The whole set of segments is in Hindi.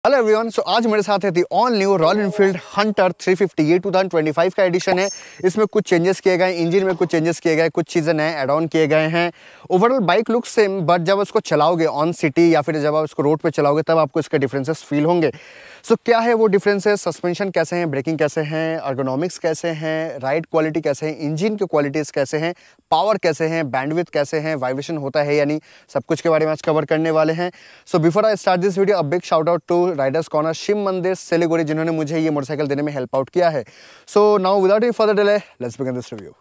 Hello everyone. सो आज मेरे साथ है the all new royal Enfield Hunter 350। ये 2025 का एडिशन है। इसमें कुछ चेंजेस किए गए, इंजन में कुछ चेंजेस किए गए, कुछ चीज़ें नए ऐड ऑन किए गए हैं। Overall bike look same, but जब उसको चलाओगे ऑन सिटी या फिर जब आप उसको रोड पे चलाओगे तब आपको इसके डिफरेंसेस फील होंगे। सो क्या है वो डिफरेंसेस? सस्पेंशन कैसे हैं, ब्रेकिंग कैसे हैं, अर्गोनॉमिक्स कैसे हैं, राइड क्वालिटी कैसे हैं, इंजन की क्वालिटीज़ कैसे हैं, पावर कैसे हैं, बैंडविड्थ कैसे हैं, वाइब्रेशन होता है यानी, सब कुछ के बारे में आज कवर करने वाले हैं। So before I start this video, a big shout out to riders corner Shiv Mandir Siliguri, जिन्होंने मुझे ये मोटरसाइकिल देने में हेल्प आउट किया है। So now without any further delay let's begin this review.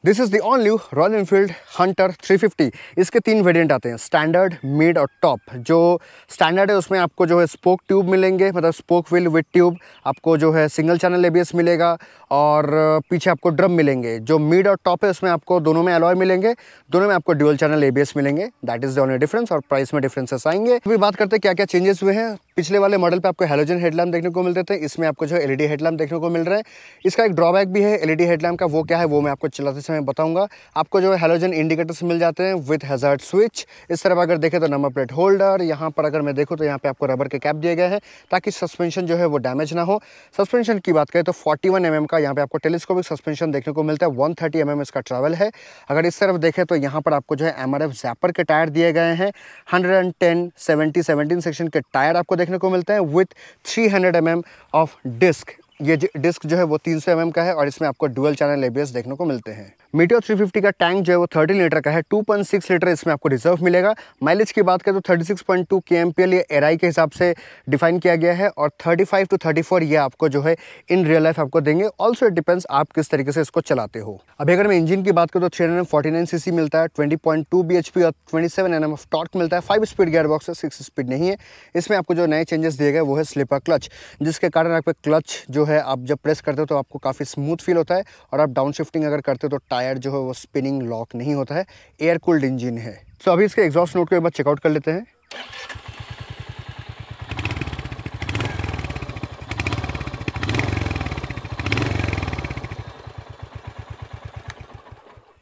This is the all new royal Enfield Hunter 350। इसके 3 वेरिएंट आते हैं, स्टैंडर्ड, मिड और टॉप। जो स्टैंडर्ड है उसमें आपको जो है स्पोक ट्यूब मिलेंगे, मतलब स्पोक व्हील विद ट्यूब। आपको जो है सिंगल चैनल एबीएस मिलेगा और पीछे आपको ड्रम मिलेंगे। जो मिड और टॉप है उसमें आपको दोनों में अलॉय मिलेंगे, दोनों में आपको ड्यूअल चैनल एबीएस मिलेंगे। That is the only difference, और प्राइस में डिफरेंसेस आएंगे। अभी बात करते हैं क्या क्या चेंजेस हुए हैं। पिछले वाले मॉडल पे आपको हैलोजन हेडलैम्प देखने को मिलते थे, इसमें आपको जो है एलईडी हेडलैम्प देखने को मिल रहा है। इसका एक ड्रॉबैक भी है एलईडी हेडलैम्प का, वो क्या है वो मैं आपको चलाते समय बताऊंगा। आपको जो है हैलोजन इंडिकेटर्स मिल जाते हैं विद हैजार्ड स्विच। इस तरफ अगर देखें तो नंबर प्लेट होल्डर, यहाँ पर अगर मैं देखूँ तो यहाँ पे आपको रबर के कैप दिए गए हैं ताकि सस्पेंशन जो है वो डैमेज ना हो। सस्पेंशन की बात करें तो 41 mm का यहाँ पे आपको टेलीस्कोपिक सस्पेंशन देखने को मिलता है। 130 mm इसका ट्रैवल है। अगर इस तरफ देखें तो यहाँ पर आपको जो है एमआरएफ जैपर के टायर दिए गए हैं। 110, 70, 17 सेक्शन के टायर आपको देखने को मिलता है विथ 300 mm ऑफ डिस्क। ये डिस्क जो है वो 300 mm का है और इसमें आपको डुअल चैनल एबीएस देखने को मिलते हैं। मीटियोर 350 का टैंक जो है वो 13 लीटर का है। 2.6 लीटर इसमें आपको रिजर्व मिलेगा। माइलेज की बात करें तो 36.2 kmpl ये एराई के हिसाब से डिफाइन किया गया है, और 35 to 34 ये आपको जो है इन रियल लाइफ आपको देंगे। ऑल्सो इट डिपेंड्स आप किस तरीके से इसको चलाते हो। अभी अगर मैं इंजन की बात करूँ तो 349 सीसी मिलता है, 20.2 bhp और 27 Nm ऑफ टॉर्क मिलता है। 5 स्पीड गियर बॉक्स है, 6 स्पीड नहीं है। इसमें आपको जो नए चेंजेस दिए गए वो है स्लिपर क्लच, जिसके कारण आपका क्लच जो है आप जब प्रेस करते हो तो आपको काफ़ी स्मूथ फील होता है, और आप डाउन शिफ्टिंग अगर करते हो तो टायर जो है वो स्पिनिंग लॉक नहीं होता है। एयर कूल्ड इंजन है। सो अभी इसके एग्जॉस्ट नोट को एक बार चेकआउट कर लेते हैं।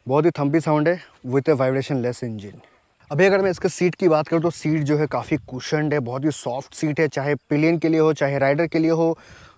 बहुत ही थम्पी साउंड है with a vibration less engine. अभी अगर मैं इसके सीट की बात करूँ तो सीट जो है काफ़ी कुशन्ड है, बहुत ही सॉफ्ट सीट है, चाहे पिलियन के लिए हो चाहे राइडर के लिए हो।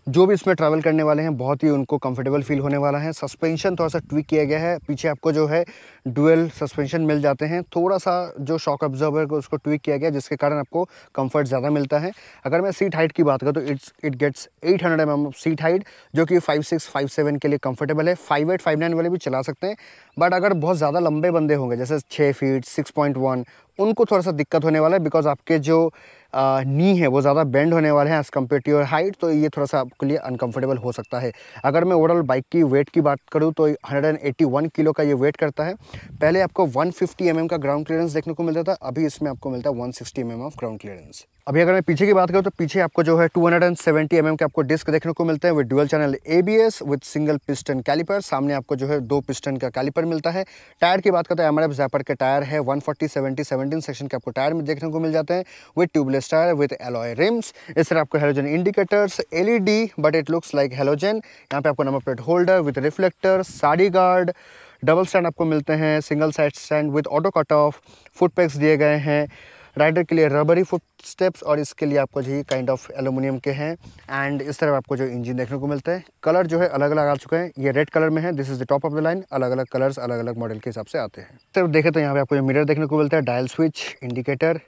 जो भी इसमें ट्रैवल करने वाले हैं बहुत ही उनको कंफर्टेबल फील होने वाला है। सस्पेंशन थोड़ा सा ट्विक किया गया है, पीछे आपको जो है डुअल सस्पेंशन मिल जाते हैं। थोड़ा सा जो शॉक अब्जॉर्बर को उसको ट्विक किया गया जिसके कारण आपको कंफर्ट ज़्यादा मिलता है। अगर मैं सीट हाइट की बात करूँ तो it gets 800 mm seat height, जो कि 5'6", 5'7" के लिए कंफर्टेबल है। 5'8", 5'9" वाले भी चला सकते हैं, बट अगर बहुत ज़्यादा लंबे बंदे होंगे जैसे 6 फीट 6.1, उनको थोड़ा सा दिक्कत होने वाला है, बिकॉज आपके जो नी है वो ज़्यादा बेंड होने वाले हैं as compared to your height, तो ये थोड़ा सा आपके लिए अनकंफर्टेबल हो सकता है। अगर मैं ओवरऑल बाइक की वेट की बात करूँ तो 181 किलो का ये वेट करता है। पहले आपको 150 mm का ग्राउंड क्लियरेंस देखने को मिलता था, अभी इसमें आपको मिलता है 160 mm ऑफ ग्राउंड क्लियरेंस। अभी अगर मैं पीछे की बात करूँ तो पीछे आपको जो है 270 mm के आपको डिस्क देखने को मिलते हैं with dual channel ABS with single piston caliper. सामने आपको जो है 2 पिस्टन का कैलिपर मिलता है। टायर की बात करते हैं एमआरएफ जैपर के टायर है। 140, 70, 17 सेक्शन के आपको टायर में देखने को मिल जाते हैं with tubeless tyre with alloy RIMS. इस तरह आपको halogen indicators, LED but it looks like halogen. यहाँ पे आपको number plate holder with reflector, sari guard, double stand आपको मिलते हैं, single side stand with auto cut off, foot PACS दिए गए हैं। राइडर के लिए रबरी फुट स्टेप्स, और इसके लिए आपको जो काइंड ऑफ एल्यूमिनियम के हैं। एंड इस तरह आपको जो इंजन देखने को मिलता है। कलर जो है अलग अलग आ चुके हैं, ये रेड कलर में है, this is the top of the line. अलग अलग कलर्स अलग अलग मॉडल के हिसाब से आते हैं। सिर्फ देखें तो यहाँ पे आपको जो मिरर देखने को मिलता है, डायल स्विच, इंडिकेटर,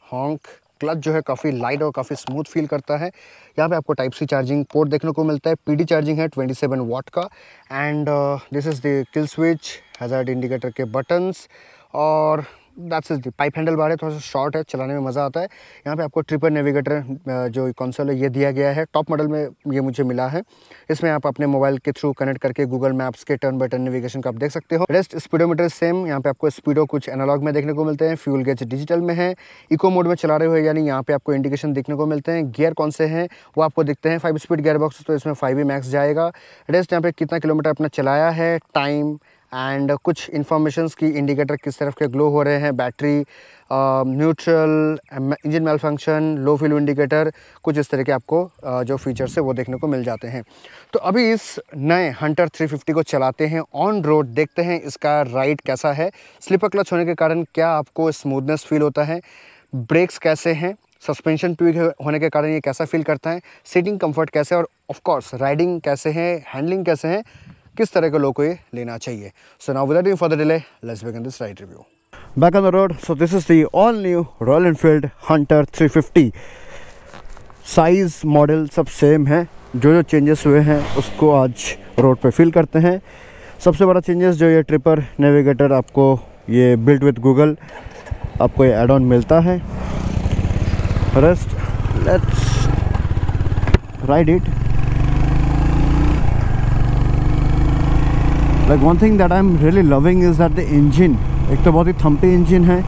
हॉन्क, क्लच जो है काफ़ी लाइट और काफ़ी स्मूथ फील करता है। यहाँ पे आपको टाइप सी चार्जिंग पोर्ट देखने को मिलता है, पीडी चार्जिंग है 27 वाट का। And this is the kill switch, hazard indicator के बटन्स, और that's is the pipe handle bar है, थोड़ा सा शॉर्ट है, चलाने में मज़ा आता है। यहाँ पे आपको ट्रिपल नेविगेटर जो कंसोल है ये दिया गया है। टॉप मॉडल में ये मुझे मिला है। इसमें आप अपने मोबाइल के थ्रू कनेक्ट करके गूगल मैप्स के टर्न बाय टर्न नेविगेशन को आप देख सकते हो। रेस्ट स्पीडोमीटर सेम, यहाँ पे आपको स्पीडो कुछ एनालॉग में देखने को मिलते हैं, फ्यूल गेज डिजिटल में है। इको मोड में चला रहे हो यानी यहाँ पे आपको इंडिकेशन देखने को मिलते हैं। गियर कौन से हैं वो आपको दिखते हैं। 5 स्पीड गियर बॉक्स तो इसमें 5 मैक्स जाएगा। रेस्ट यहाँ पे कितना किलोमीटर अपना चलाया है, टाइम एंड कुछ इन्फॉर्मेशंस की, इंडिकेटर किस तरफ के ग्लो हो रहे हैं, battery, neutral, engine malfunction, low fuel indicator, कुछ इस तरह के आपको जो फीचर्स है वो देखने को मिल जाते हैं। तो अभी इस नए हंटर 350 को चलाते हैं ऑन रोड, देखते हैं इसका राइड कैसा है। स्लिपर क्लच होने के कारण क्या आपको स्मूथनेस फील होता है, ब्रेक्स कैसे हैं, सस्पेंशन ट्विक होने के कारण ये कैसा फील करता है, सीटिंग कंफर्ट कैसे, और ऑफ कोर्स राइडिंग कैसे है, हैंडलिंग कैसे है, किस तरह के लोगों को ये लेना चाहिए। So now without further delay let's begin this ride review. Back on the road, so this is the all new royal Enfield Hunter 350। Size model सब सेम है, जो चेंजेस हुए हैं उसको आज रोड पे फील करते हैं। सबसे बड़ा चेंजेस जो ये ट्रिपर नेविगेटर आपको ये बिल्ट विद गूगल आपको ये एड ऑन मिलता है। Rest let's ride it. Like one thing that I am really loving is that the engine, एक तो बहुत ही थम्पी इंजन है,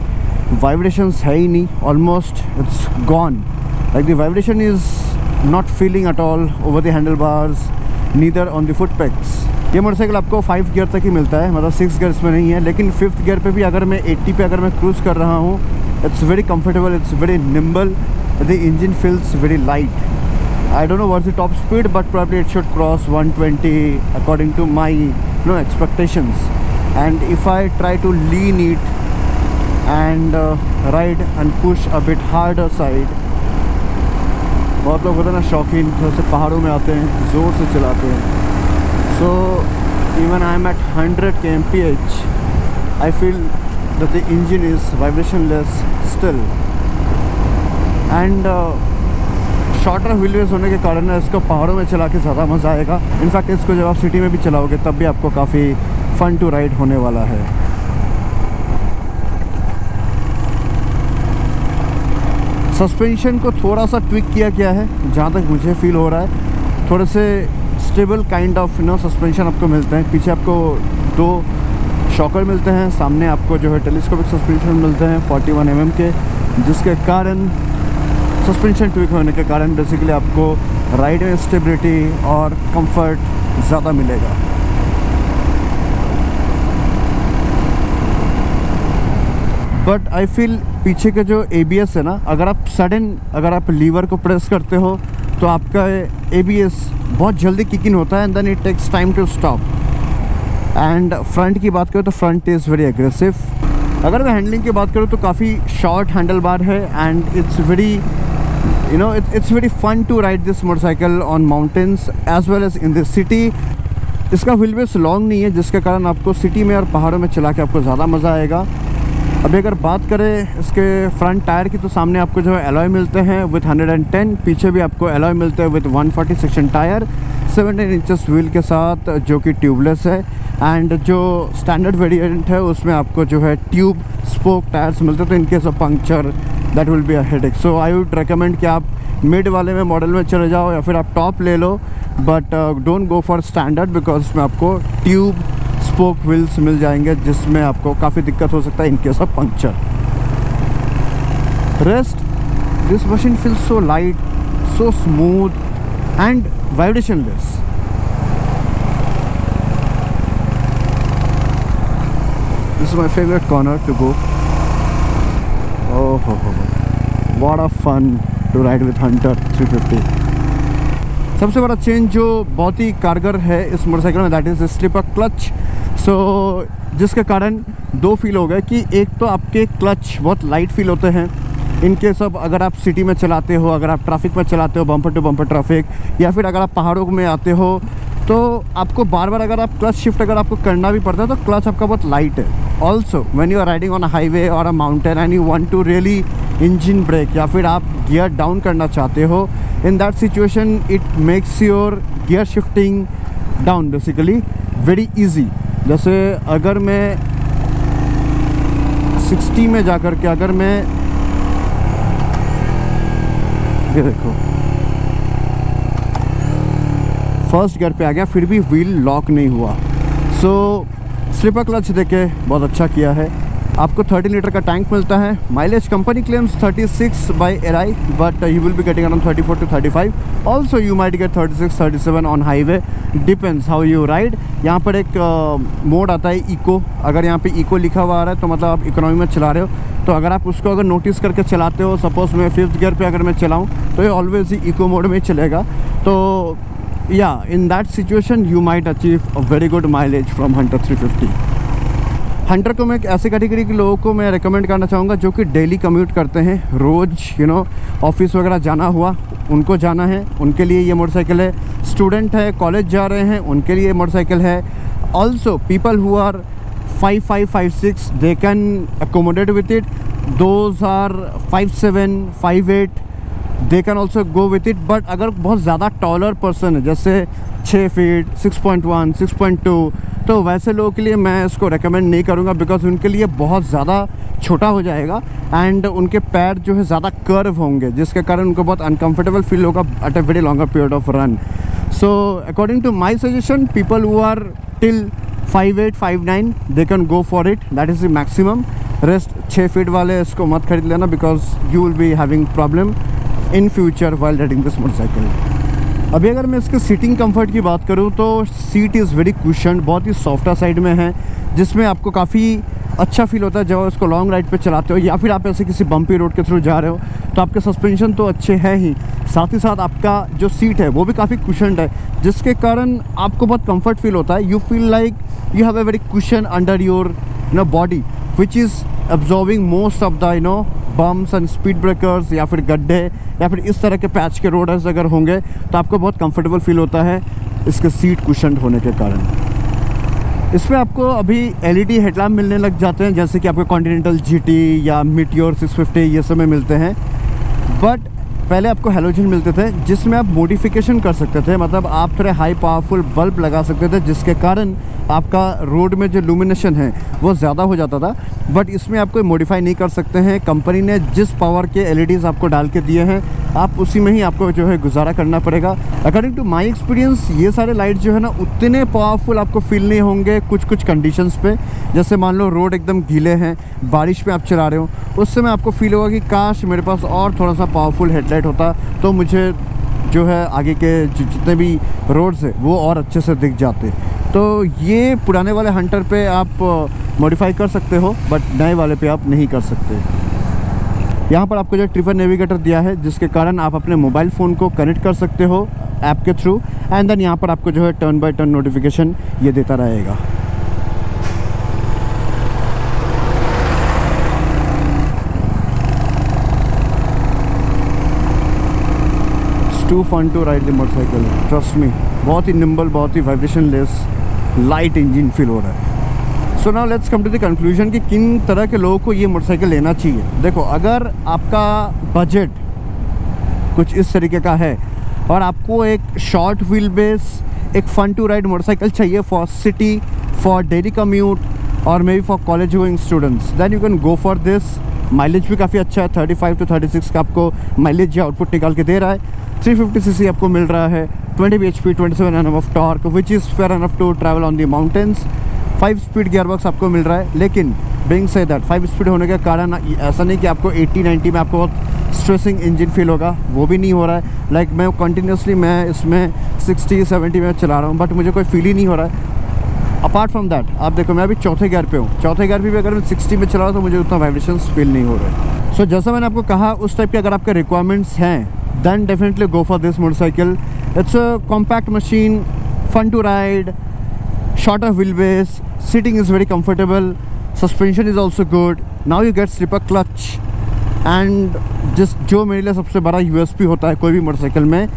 वाइब्रेशंस है ही नहीं, almost it's gone. Like the vibration is not feeling at all over the handle bars, neither on the foot pegs. ये मोटरसाइकिल आपको 5 गियर तक ही मिलता है, मतलब 6 गियर्स में नहीं है, लेकिन 5th गियर पे भी अगर मैं 80 पे अगर मैं क्रूज़ कर रहा हूँ, it's very comfortable, it's very nimble, the engine feels very light. I don't know what's the top speed, but probably it should cross 120 according to my expectations. And if I try to lean it and ride and push a bit harder side, बहुत लोग होते हैं ना शौकीन, थोड़े से पहाड़ों में आते हैं, ज़ोर से चलाते हैं। So even I am at 100 kmph, I feel that the engine is vibrationless still, and shorter wheelbase होने के कारण इसको पहाड़ों में चला के ज़्यादा मज़ा आएगा। इनफैक्ट इसको जब आप सिटी में भी चलाओगे तब भी आपको काफ़ी फन टू राइड होने वाला है। सस्पेंशन को थोड़ा सा ट्विक किया गया है, जहाँ तक मुझे फील हो रहा है। थोड़े से स्टेबल काइंड ऑफ सस्पेंशन आपको मिलते हैं। पीछे आपको 2 शॉकर मिलते हैं, सामने आपको जो है टेलीस्कोपिक सस्पेंशन मिलते हैं 41 mm के, जिसके कारण सस्पेंशन ट्विक होने के कारण बेसिकली आपको राइड में स्टेबिलिटी और कंफर्ट ज़्यादा मिलेगा। बट आई फील पीछे के जो ABS है ना, अगर आप लीवर को प्रेस करते हो तो आपका ABS बहुत जल्दी किक इन होता है, and then it takes time to stop. And front की बात करूँ तो फ्रंट इज़ वेरी एग्रेसिव। अगर मैं हैंडलिंग की बात करूँ तो काफ़ी शॉर्ट हैंडल बार है, and it's very it's very fun to ride this motorcycle on mountains as well as in the city. इसका व्हील बेस लॉन्ग नहीं है, जिसके कारण आपको सिटी में और पहाड़ों में चला के आपको ज़्यादा मज़ा आएगा। अभी अगर बात करें इसके फ्रंट टायर की, तो सामने आपको जो है एलॉय मिलते हैं विथ 110, पीछे भी आपको एलॉय मिलते हैं with 140 section tyre 17 inches wheel के साथ, जो कि ट्यूबलेस है। एंड जो स्टैंडर्ड वेरिएंट है उसमें आपको जो है ट्यूब स्पोक टायर्स मिलते हैं, तो in case of puncture that will be a headache. So I would recommend कि आप मिड वाले में मॉडल में चले जाओ या फिर आप टॉप ले लो, but don't go for standard, because उसमें आपको ट्यूब स्पोक व्हील्स मिल जाएंगे, जिसमें आपको काफ़ी दिक्कत हो सकता है in case of puncture. Rest this machine feels so light, so smooth and vibrationless. This is my favourite corner to go. Oh what a fun to ride with Hunter 350। सबसे बड़ा चेंज जो बहुत ही कारगर है इस मोटरसाइकिल में, दैट इज़ स्लिपर क्लच। सो जिसके कारण 2 फील हो गए कि एक तो आपके क्लच बहुत लाइट फील होते हैं इन केस ऑफ अगर आप सिटी में चलाते हो, अगर आप ट्रैफिक में चलाते हो, बम्पर टू बम्पर ट्रैफिक, या फिर अगर आप पहाड़ों में आते हो, तो आपको बार बार अगर आप क्लच शिफ्ट अगर आपको करना भी पड़ता है तो क्लच आपका बहुत लाइट है। Also when you are riding on a highway or a mountain and you want to really engine brake, या फिर आप गियर डाउन करना चाहते हो, in that situation it makes your gear shifting down basically very easy. जैसे अगर मैं 60 में जा कर के अगर मैं ये देखो फर्स्ट गियर पे आ गया, फिर भी व्हील लॉक नहीं हुआ। सो स्लिपर क्लच देके बहुत अच्छा किया है। आपको 30 लीटर का टैंक मिलता है। Mileage company claims 36 by ARAI, but you will be getting around 34 to 35। Also you might get 36, 37 on highway, depends how you ride. यहाँ पर एक मोड आता है इको, अगर यहाँ पे इको लिखा हुआ आ रहा है तो मतलब आप इकोनॉमी में चला रहे हो, तो अगर आप उसको अगर नोटिस करके चलाते हो, सपोज मैं 5th गियर पे अगर मैं चलाऊँ तो ये ऑलवेज ही इको मोड में चलेगा। तो या इन that situation you might achieve a very good mileage from Hunter 350। Hunter को मैं एक ऐसी कैटेगरी के लोगों को मैं रेकमेंड करना चाहूँगा जो कि डेली कम्यूट करते हैं, रोज़ ऑफिस वगैरह जाना हुआ उनको जाना है, उनके लिए ये मोटरसाइकिल है। स्टूडेंट है, कॉलेज जा रहे हैं, उनके लिए मोटरसाइकिल है। Also people who are 5'5", 5'6", they can accommodate with it. Those are 5'7", 5'8", they can also go with it. But अगर बहुत ज़्यादा टॉलर पर्सन है, जैसे 6 फीट, 6.1, 6.2, तो वैसे लोगों के लिए मैं इसको रेकमेंड नहीं करूँगा, बिकॉज उनके लिए बहुत ज़्यादा छोटा हो जाएगा एंड उनके पैर जो है ज़्यादा कर्व होंगे, जिसके कारण उनको बहुत अनकम्फर्टेबल फील होगा at a very longer period of run. So according to my suggestion, people who are till 5'8", 5'9", they can go for it, that is the maximum. Rest 6 feet वाले इसको मत खरीद लेना, because you will be having problem in future while riding this motorcycle. अभी अगर मैं इसके सीटिंग कंफर्ट की बात करूं तो सीट इज़ वेरी कुशन, बहुत ही सॉफ्टर साइड में है, जिसमें आपको काफ़ी अच्छा फील होता है जब आप इसको लॉन्ग राइड पे चलाते हो, या फिर आप ऐसे किसी बम्पी रोड के थ्रू जा रहे हो तो आपके सस्पेंशन तो अच्छे हैं ही, साथ ही साथ आपका जो सीट है वो भी काफ़ी कुशनड है, जिसके कारण आपको बहुत कंफर्ट फील होता है। You feel like you have a very cushion under your body which is absorbing most of the bumps and speed breakers, या फिर गड्ढे या फिर इस तरह के पैच के रोडर्स अगर होंगे तो आपको बहुत कंफर्टेबल फील होता है इसके सीट कुशनड होने के कारण। इसमें आपको अभी LED हेडलैम्प मिलने लग जाते हैं, जैसे कि आपको कॉन्टिनेंटल GT या मीटियोर 650 ये सब में मिलते हैं, बट पहले आपको हैलोजन मिलते थे जिसमें आप मॉडिफिकेशन कर सकते थे, मतलब आप थोड़े हाई पावरफुल बल्ब लगा सकते थे, जिसके कारण आपका रोड में जो लुमिनेशन है वो ज़्यादा हो जाता था। बट इसमें आप कोई मॉडिफाई नहीं कर सकते हैं, कंपनी ने जिस पावर के LEDs आपको डाल के दिए हैं आप उसी में ही आपको जो है गुजारा करना पड़ेगा। अकॉर्डिंग टू माय एक्सपीरियंस ये सारे लाइट जो है ना उतने पावरफुल आपको फील नहीं होंगे कुछ कंडीशंस पे, जैसे मान लो रोड एकदम गीले हैं, बारिश में आप चला रहे हो, उस समय आपको फील होगा कि काश मेरे पास और थोड़ा सा पावरफुल हेडलाइट होता तो मुझे जो है आगे के जितने भी रोड्स है वो और अच्छे से दिख जाते। तो ये पुराने वाले हंटर पे आप मॉडिफाई कर सकते हो, बट नए वाले पे आप नहीं कर सकते। यहाँ पर आपको जो ट्रिपर नेविगेटर दिया है, जिसके कारण आप अपने मोबाइल फ़ोन को कनेक्ट कर सकते हो ऐप के थ्रू, एंड देन यहाँ पर आपको जो है टर्न बाय टर्न नोटिफिकेशन ये देता रहेगा। Too fun to ride the motorcycle, trust me, बहुत ही निम्बल, बहुत ही vibration less light engine feel हो रहा है। So now let's come to the conclusion कि किन तरह के लोगों को ये मोटरसाइकिल लेना चाहिए। देखो, अगर आपका बजट कुछ इस तरीके का है और आपको एक शॉर्ट व्हील बेस, एक फन टू राइड मोटरसाइकिल चाहिए for city, for daily commute और maybe for college going students, then you can go for this. Mileage भी काफ़ी अच्छा है, 35 to 36 का आपको माइलेज या आउटपुट निकाल के दे रहा है। 350cc आपको मिल रहा है, 20 bhp, 27 Nm of torque which is fair enough to travel on the mountains. 5 speed gearbox आपको मिल रहा है, लेकिन बीइंग से दैट 5 स्पीड होने के कारण ऐसा नहीं कि आपको 80-90 में आपको बहुत स्ट्रेसिंग इंजन फील होगा, वो भी नहीं हो रहा है। लाइक मैं कंटिन्यूसली मैं इसमें 60-70 में चला रहा हूँ, बट मुझे कोई फील ही नहीं हो रहा है। अपार्ट फ्रॉम दैट आप देखो, मैं अभी चौथे गियर पे हूँ, चौथे गियर भी अगर मैं 60 में चला रहा हूँ तो मुझे उतना वाइब्रेशंस फील नहीं हो रहा है। सो जैसा मैंने आपको कहा, उस टाइप के अगर आपके रिक्वायरमेंट्स हैं, then definitely go for this motorcycle. It's a compact machine, fun to ride, shorter wheelbase, sitting is very comfortable, suspension is also good. Now you get slipper clutch, and जो मेरे लिए सबसे बड़ा USP होता है कोई भी मोटरसाइकिल में,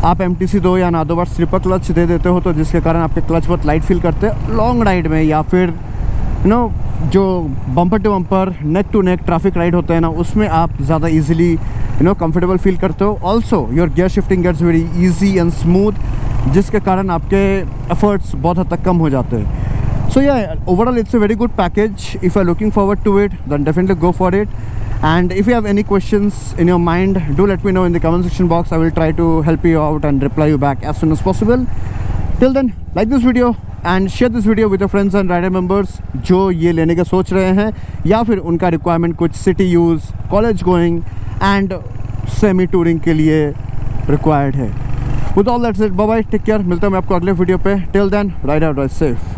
आप MTC दो या ना दो बार स्लिपर क्लच दे देते हो, तो जिसके कारण आपके क्लच बहुत लाइट फील करते हैं लॉन्ग राइड में, या फिर जो bumper to bumper, neck to neck traffic ride होते हैं ना, उसमें आप ज़्यादा इजीली कंफर्टेबल फील करते हो। Also your gear shifting gets very easy and smooth, जिसके कारण आपके एफर्ट्स बहुत हद तक कम हो जाते हैं। So yeah overall it's a very good package. If you are looking forward to it, then definitely go for it. And if you have any questions in your mind, do let me know in the comment section box. I will try to help you out and reply you back as soon as possible. Till then, like this video and share this video with your friends and rider members जो ये लेने का सोच रहे हैं, या फिर उनका रिक्वायरमेंट कुछ city use, college going and semi touring के लिए रिक्वायर्ड है। With all that said, bye bye, take care। मिलता हूँ मैं आपको अगले वीडियो पे। Till then, ride out, ride safe।